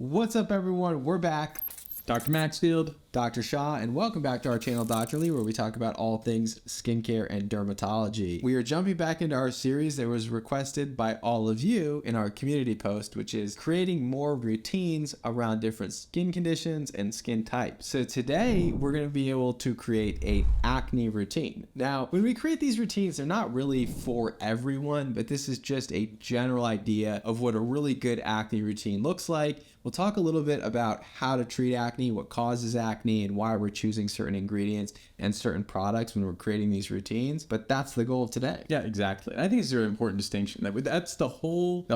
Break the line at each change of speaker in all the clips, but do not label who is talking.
What's up, everyone? We're back.
Dr. Maxfield,
Dr. Shaw, and welcome back to our channel, Doctorly, where we talk about all things skincare and dermatology. We are jumping back into our series that was requested by all of you in our community post, which is creating more routines around different skin conditions and skin types. So today, we're going to be able to create an acne routine. Now, when we create these routines, they're not really for everyone, but this is just a general idea of what a really good acne routine looks like. We'll talk a little bit about how to treat acne, what causes acne, and why we're choosing certain ingredients and certain products when we're creating these routines. But that's the goal of today.
yeah, exactly. And I think it's a very important distinction. That's the whole,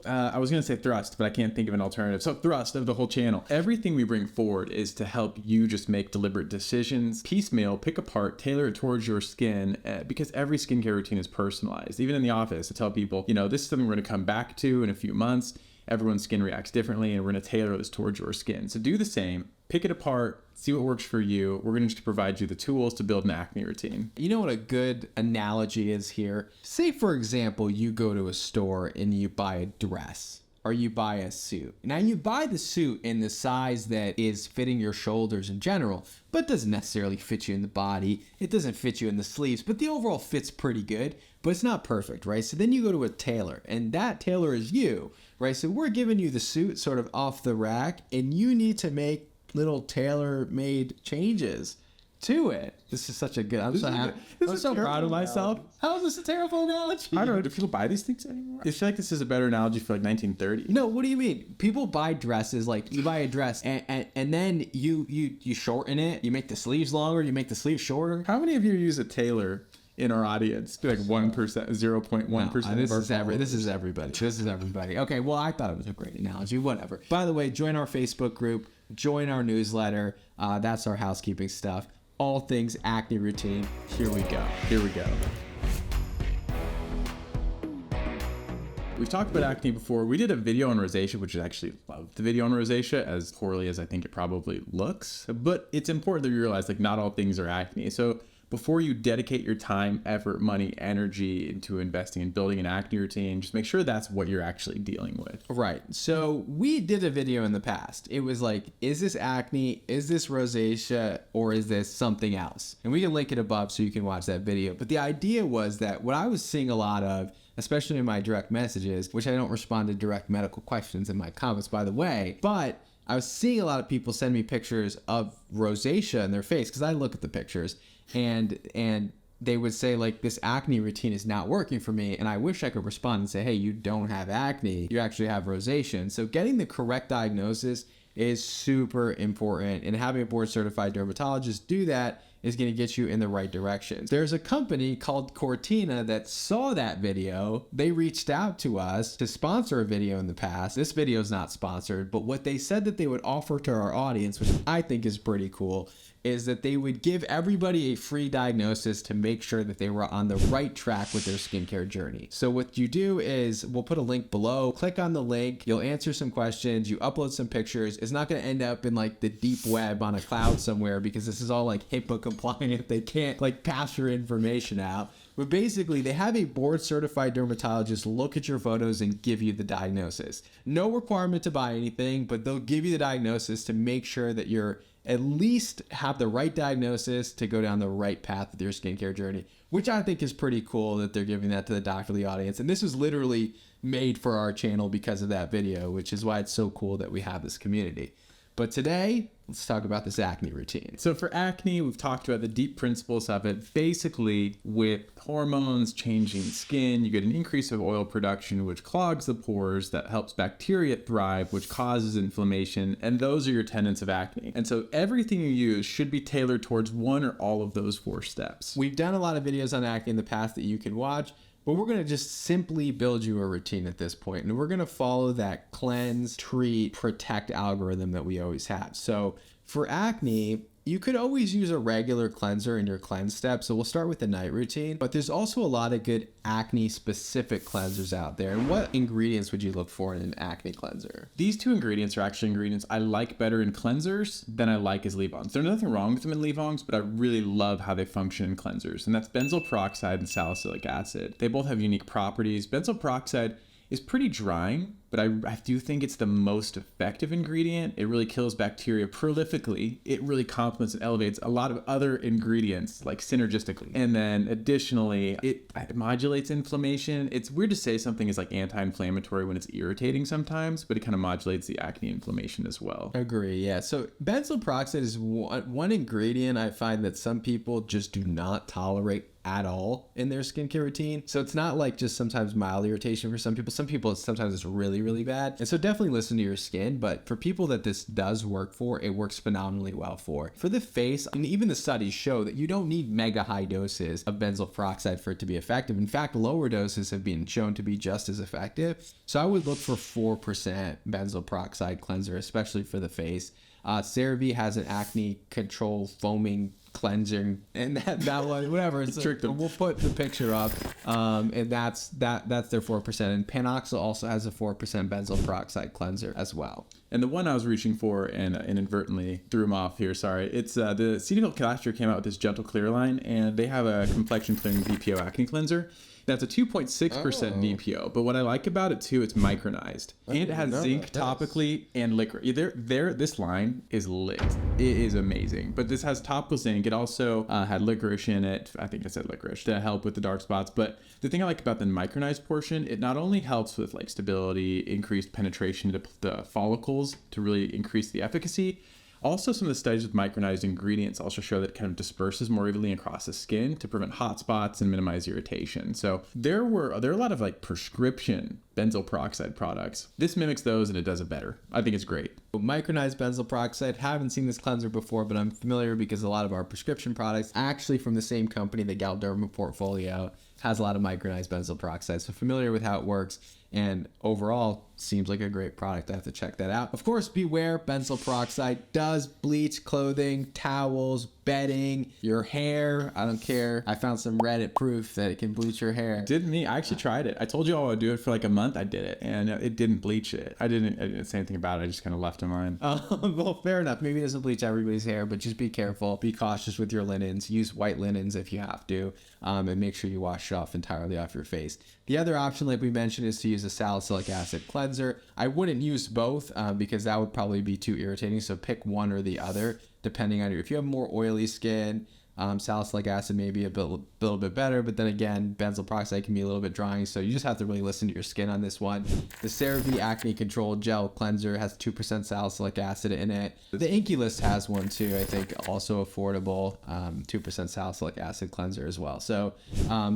I was going to say thrust, but I can't think of an alternative. So thrust of the whole channel. Everything we bring forward is to help you just make deliberate decisions, piecemeal, pick apart, tailor it towards your skin, because every skincare routine is personalized. Even in the office, I tell people, this is something we're going to come back to in a few months. Everyone's skin reacts differently, and we're going to tailor this towards your skin. So do the same, pick it apart, see what works for you. We're going to just provide you the tools to build an acne routine.
You know what a good analogy is here? Say, for example, you go to a store and you buy a dress or you buy a suit. Now, you buy the suit in the size that is fitting your shoulders in general, but doesn't necessarily fit you in the body. It doesn't fit you in the sleeves, but the overall fit's pretty good, but it's not perfect, right? So then you go to a tailor, and that tailor is you, right? So we're giving you the suit sort of off the rack, and you need to make little tailor-made changes to it. This is such a good, I'm so proud of myself. How is this a terrible analogy?
I don't know, do people buy these things anymore? I feel like this is a better analogy for like 1930.
No, what do you mean? People buy dresses, like you buy a dress and then you shorten it, you make the sleeves longer, you make the sleeves shorter.
How many of you use a tailor in our audience? Be like 1%, 0.1%.
This is everybody. This is everybody. Okay, well, I thought it was a great analogy. Whatever. By the way, join our Facebook group, join our newsletter. That's our housekeeping stuff. All things acne routine. Here we go.
We've talked about acne before. We did a video on rosacea, which I actually loved the video on rosacea, as poorly as I think it probably looks. But it's important that you realize, like, not all things are acne. So before you dedicate your time, effort, money, energy into investing in building an acne routine, just make sure that's what you're actually dealing with.
Right. So we did a video in the past. It was like, is this acne? Is this rosacea? Or is this something else? And we can link it above so you can watch that video. But the idea was that what I was seeing a lot of, especially in my direct messages, which I don't respond to direct medical questions in my comments, by the way, but I was seeing a lot of people send me pictures of rosacea in their face, because I look at the pictures, and they would say, like, this acne routine is not working for me, and I wish I could respond and say, hey, you don't have acne, you actually have rosacea. And so getting the correct diagnosis is super important, and having a board certified dermatologist do that is going to get you in the right direction. There's a company called CORTINA that saw that video. They reached out to us to sponsor a video in the past. This video is not sponsored, but what they said that they would offer to our audience, which I think is pretty cool, is that they would give everybody a free diagnosis to make sure that they were on the right track with their skincare journey. So what you do is, we'll put a link below, click on the link, you'll answer some questions, you upload some pictures. It's not going to end up in like the deep web on a cloud somewhere, because this is all like HIPAA compliant. They can't like pass your information out. But basically, they have a board certified dermatologist look at your photos and give you the diagnosis. No requirement to buy anything, but they'll give you the diagnosis to make sure that you're at least have the right diagnosis to go down the right path with your skincare journey, which I think is pretty cool that they're giving that to the Doctorly audience. And this was literally made for our channel because of that video, which is why it's so cool that we have this community. But today, let's talk about this acne routine.
So for acne, we've talked about the deep principles of it. Basically, with hormones changing skin, you get an increase of oil production, which clogs the pores, that helps bacteria thrive, which causes inflammation, and those are your tenets of acne. And so everything you use should be tailored towards one or all of those 4 steps.
We've done a lot of videos on acne in the past that you can watch, but we're going to just simply build you a routine at this point, and we're going to follow that cleanse, treat, protect algorithm that we always have. So for acne, you could always use a regular cleanser in your cleanse step. So we'll start with the night routine, but there's also a lot of good acne specific cleansers out there. And what ingredients would you look for in an acne cleanser?
These 2 ingredients are actually ingredients I like better in cleansers than I like as leave-ons. There's nothing wrong with them in leave-ons, but I really love how they function in cleansers. And that's benzoyl peroxide and salicylic acid. They both have unique properties. Benzoyl peroxide is pretty drying, but I do think it's the most effective ingredient. It really kills bacteria prolifically. It really complements and elevates a lot of other ingredients, like synergistically. And then additionally, it modulates inflammation. It's weird to say something is like anti-inflammatory when it's irritating sometimes, but it kind of modulates the acne inflammation as well.
Agree, yeah. So benzoyl peroxide is one ingredient I find that some people just do not tolerate at all in their skincare routine. So it's not like just sometimes mild irritation for some people. Some people, sometimes it's really, really bad. And so definitely listen to your skin. But for people that this does work for, it works phenomenally well for. For the face, and even the studies show that you don't need mega high doses of benzoyl peroxide for it to be effective. In fact, lower doses have been shown to be just as effective. So I would look for 4% benzoyl peroxide cleanser, especially for the face. CeraVe has an acne control foaming cleansing, and that one, whatever. It's tricked them. We'll put the picture up, and that's their 4%. And Panoxyl also has a 4% benzoyl peroxide cleanser as well.
And the one I was reaching for and inadvertently threw them off here, sorry. It's the Cetaphil Castor came out with this gentle clear line, and they have a complexion clearing BPO acne cleanser. That's a 2.6% DPO, but what I like about it too, it's micronized. And it has zinc topically and licorice. This line is lit. It is amazing. But this has topical zinc. It also had licorice in it. I think I said licorice to help with the dark spots. But the thing I like about the micronized portion, it not only helps with like stability, increased penetration to the follicles to really increase the efficacy. Also, some of the studies with micronized ingredients also show that it kind of disperses more evenly across the skin to prevent hot spots and minimize irritation. So there are a lot of like prescription benzoyl peroxide products. This mimics those and it does it better. I think it's great.
Micronized benzoyl peroxide, haven't seen this cleanser before, but I'm familiar because a lot of our prescription products, actually from the same company, the Galderma portfolio, has a lot of micronized benzoyl peroxide. So familiar with how it works. And overall, seems like a great product. I have to check that out. Of course, beware, benzoyl peroxide does bleach clothing, towels, bedding, your hair. I don't care. I found some Reddit proof that it can bleach your hair.
Didn't me? I actually tried it. I told you I would do it for like a month. I did it, and it didn't bleach it. I didn't say anything about it. I just kind of left it mine.
Well, fair enough. Maybe it doesn't bleach everybody's hair, but just be careful. Be cautious with your linens. Use white linens if you have to, and make sure you wash it off entirely off your face. The other option, like we mentioned, is to use a salicylic acid cleanser. I wouldn't use both because that would probably be too irritating. So pick one or the other, depending on if you have more oily skin. Salicylic acid may be a little bit better, but then again, benzoyl peroxide can be a little bit drying, so you just have to really listen to your skin on this one. The CeraVe Acne Control Gel Cleanser has 2% salicylic acid in it. The Inky List has one too, I think, also affordable, 2% salicylic acid cleanser as well. So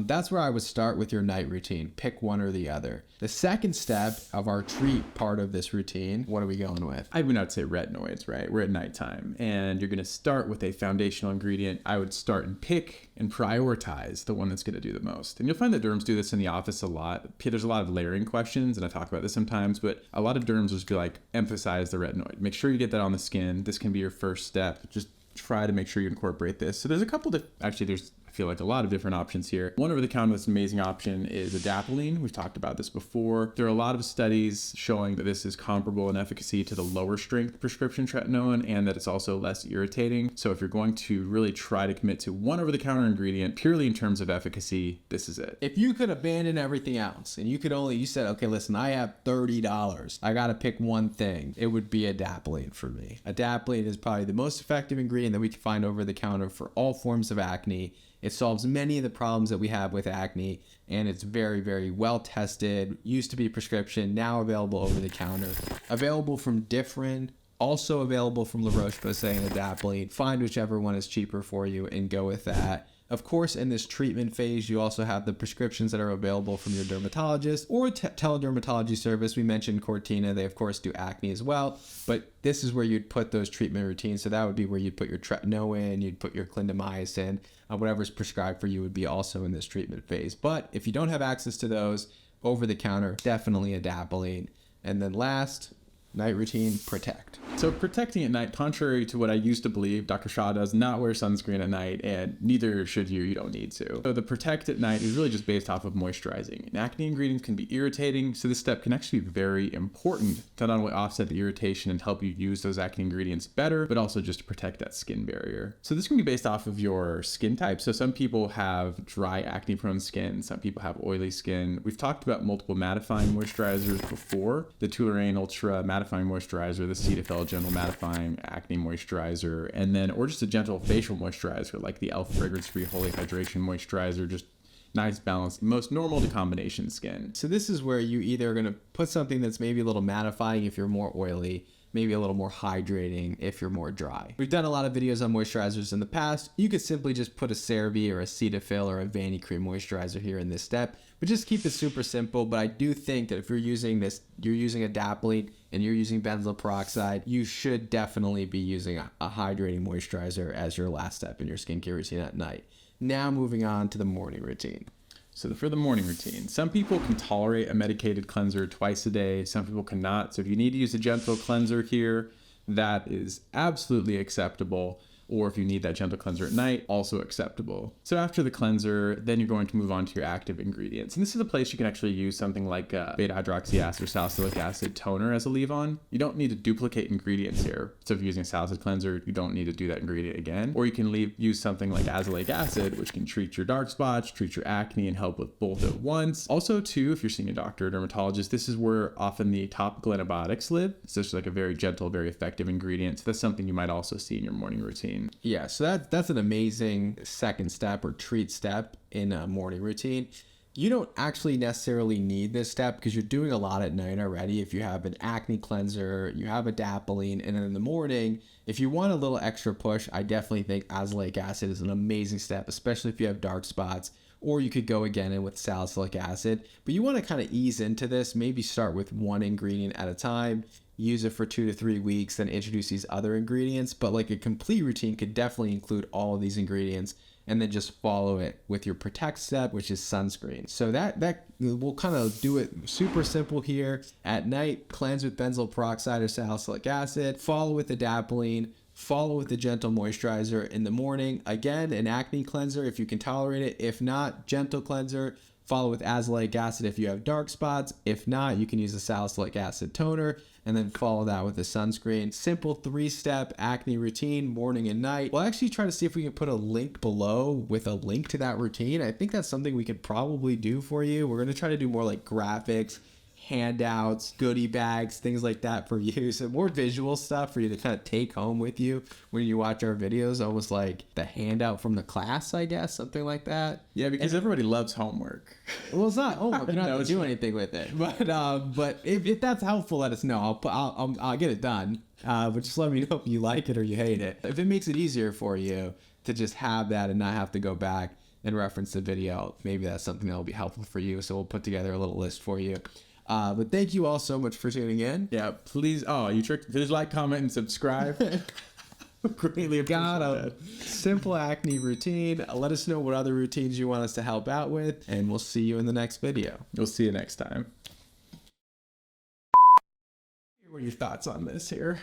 that's where I would start with your night routine. Pick one or the other. The second step of our treat part of this routine, what are we going with?
I would not say retinoids, right? We're at nighttime, and you're going to start with a foundational ingredient. I would start and pick and prioritize the one that's going to do the most. And you'll find that derms do this in the office a lot. There's a lot of layering questions, and I talk about this sometimes, but a lot of derms will just be like, emphasize the retinoid. Make sure you get that on the skin. This can be your first step. Just try to make sure you incorporate this. So there's a couple there's I feel like a lot of different options here. One over-the-counter that's an amazing option is adapalene. We've talked about this before. There are a lot of studies showing that this is comparable in efficacy to the lower strength prescription tretinoin, and that it's also less irritating. So if you're going to really try to commit to one over-the-counter ingredient purely in terms of efficacy, this is it.
If you could abandon everything else and you said, okay, listen, I have $30. I got to pick one thing. It would be adapalene for me. Adapalene is probably the most effective ingredient that we can find over the counter for all forms of acne. It solves many of the problems that we have with acne, and it's very, very well tested. Used to be prescription, now available over the counter. Available from Differin, also available from La Roche-Posay and adapalene. Find whichever one is cheaper for you and go with that. Of course, in this treatment phase, you also have the prescriptions that are available from your dermatologist or teledermatology service. We mentioned Cortina. They, of course, do acne as well. But this is where you'd put those treatment routines. So that would be where you'd put your tretinoin, you'd put your clindamycin. Whatever's prescribed for you would be also in this treatment phase. But if you don't have access to those, over the counter, definitely adapalene. And then last, night routine, protect.
So protecting at night, contrary to what I used to believe, Dr. Shah does not wear sunscreen at night, and neither should you. You don't need to. So the protect at night is really just based off of moisturizing. And acne ingredients can be irritating, so this step can actually be very important to not only offset the irritation and help you use those acne ingredients better, but also just to protect that skin barrier. So this can be based off of your skin type. So some people have dry acne prone skin, some people have oily skin. We've talked about multiple mattifying moisturizers before, the Toleriane Ultra Mattifying Moisturizer, the Cetaphil Gentle Mattifying Acne Moisturizer, and then, or just a gentle facial moisturizer like the e.l.f. Fragrance Free Holy Hydration Moisturizer, just nice balance, most normal to combination skin.
So this is where you either are going to put something that's maybe a little mattifying if you're more oily, maybe a little more hydrating if you're more dry. We've done a lot of videos on moisturizers in the past. You could simply just put a CeraVe or a Cetaphil or a Vanity Cream moisturizer here in this step, but just keep it super simple. But I do think that if you're using this, you're using adapalene and you're using benzoyl peroxide, you should definitely be using a hydrating moisturizer as your last step in your skincare routine at night. Now moving on to the morning routine.
So for the morning routine, some people can tolerate a medicated cleanser twice a day. Some people cannot. So if you need to use a gentle cleanser here, that is absolutely acceptable. Or if you need that gentle cleanser at night, also acceptable. So after the cleanser, then you're going to move on to your active ingredients. And this is a place you can actually use something like beta-hydroxyacid or salicylic acid toner as a leave-on. You don't need to duplicate ingredients here. So if you're using a salicylic cleanser, you don't need to do that ingredient again. Or you can use something like azelaic acid, which can treat your dark spots, treat your acne, and help with both at once. Also, too, if you're seeing a doctor or dermatologist, this is where often the topical antibiotics live. It's just like a very gentle, very effective ingredient. So that's something you might also see in your morning routine.
Yeah, so that's an amazing second step or treat step in a morning routine. You don't actually necessarily need this step because you're doing a lot at night already. If you have an acne cleanser, you have adapalene, and then in the morning, if you want a little extra push, I definitely think azelaic acid is an amazing step, especially if you have dark spots. Or you could go again in with salicylic acid. But you want to kind of ease into this, maybe start with one ingredient at a time, use it for 2 to 3 weeks, then introduce these other ingredients. But like a complete routine could definitely include all of these ingredients and then just follow it with your protect step, which is sunscreen. So that we'll kind of do it super simple here. At night, cleanse with benzoyl peroxide or salicylic acid, follow with adapalene, follow with the gentle moisturizer. In the morning, again, an acne cleanser if you can tolerate it. If not, gentle cleanser. Follow with azelaic acid if you have dark spots. If not, you can use a salicylic acid toner and then follow that with a sunscreen. Simple 3-step acne routine, morning and night. We'll actually try to see if we can put a link below with a link to that routine. I think that's something we could probably do for you. We're going to try to do more like graphics, handouts, goodie bags, things like that for you. So more visual stuff for you to kind of take home with you when you watch our videos, almost like the handout from the class, I guess, something like that.
Yeah, because everybody loves homework.
Well, it's not homework. You don't have to do anything with it. But if that's helpful, let us know. I'll get it done. But just let me know if you like it or you hate it. If it makes it easier for you to just have that and not have to go back and reference the video, maybe that's something that will be helpful for you. So we'll put together a little list for you. But thank you all so much for tuning in.
Yeah, please. Oh, you tricked. Please like, comment, and subscribe. Greatly appreciate that.
Simple acne routine. Let us know what other routines you want us to help out with, and we'll see you in the next video.
We'll see you next time. What are your thoughts on this here?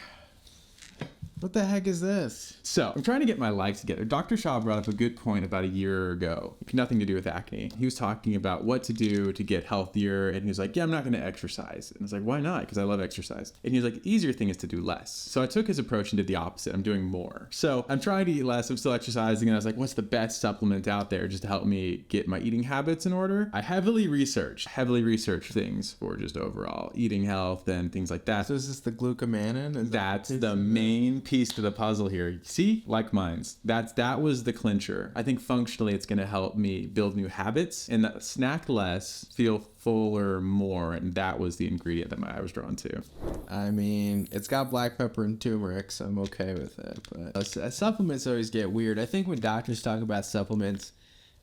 What the heck is this?
So I'm trying to get my life together. Dr. Shah brought up a good point about a year ago. Nothing to do with acne. He was talking about what to do to get healthier. And he was like, yeah, I'm not going to exercise. And I was like, why not? Because I love exercise. And he was like, the easier thing is to do less. So I took his approach and did the opposite. I'm doing more. So I'm trying to eat less. I'm still exercising. And I was like, what's the best supplement out there just to help me get my eating habits in order? I heavily researched things for just overall eating health and things like that.
So is this the glucomannan?
That's the main piece to the puzzle here. See, like mines. That was the clincher. I think functionally it's going to help me build new habits and snack less, feel fuller more, and that was the ingredient that my eye was drawn to.
I mean, it's got black pepper and turmeric, so I'm okay with it. But supplements always get weird. I think when doctors talk about supplements,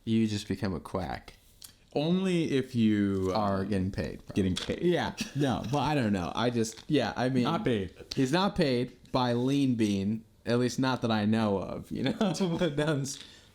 you just become a quack.
Only if you
are getting paid.
Getting paid.
Yeah. No, but I don't know. I mean,
not paid.
He's not paid by Lean Bean, at least not that I know of, you know.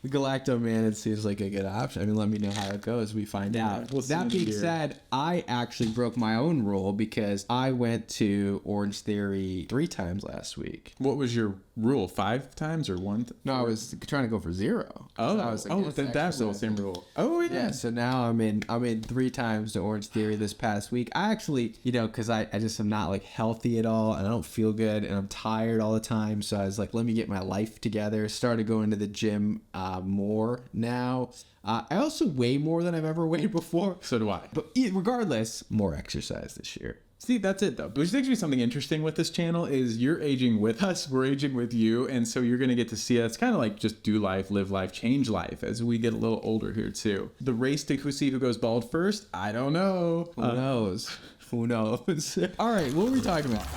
The Galactomannan seems like a good option. I mean, let me know how it goes. We find out.
we'll see
That
in a
being
year.
said, I actually broke my own rule because I went to Orange Theory 3 times last week.
What was your rule? 5 times or 1?
No, I was trying to go for 0.
Oh,
I was against
that's the
exercise.
same rule. Oh, yeah.
Yeah, so now I'm in 3 times to Orange Theory this past week. I actually, because I just am not like healthy at all, and I don't feel good, and I'm tired all the time. So I was like, let me get my life together. Started going to the gym more now. I also weigh more than I've ever weighed before.
So do I.
But regardless, more exercise this year.
See, that's it though. Which makes me something interesting with this channel is you're aging with us, we're aging with you, and so you're gonna get to see us kind of like just do life, live life, change life as we get a little older here too. The race to see who goes bald first, I don't know.
Who knows? Who knows? All right, what were we talking about?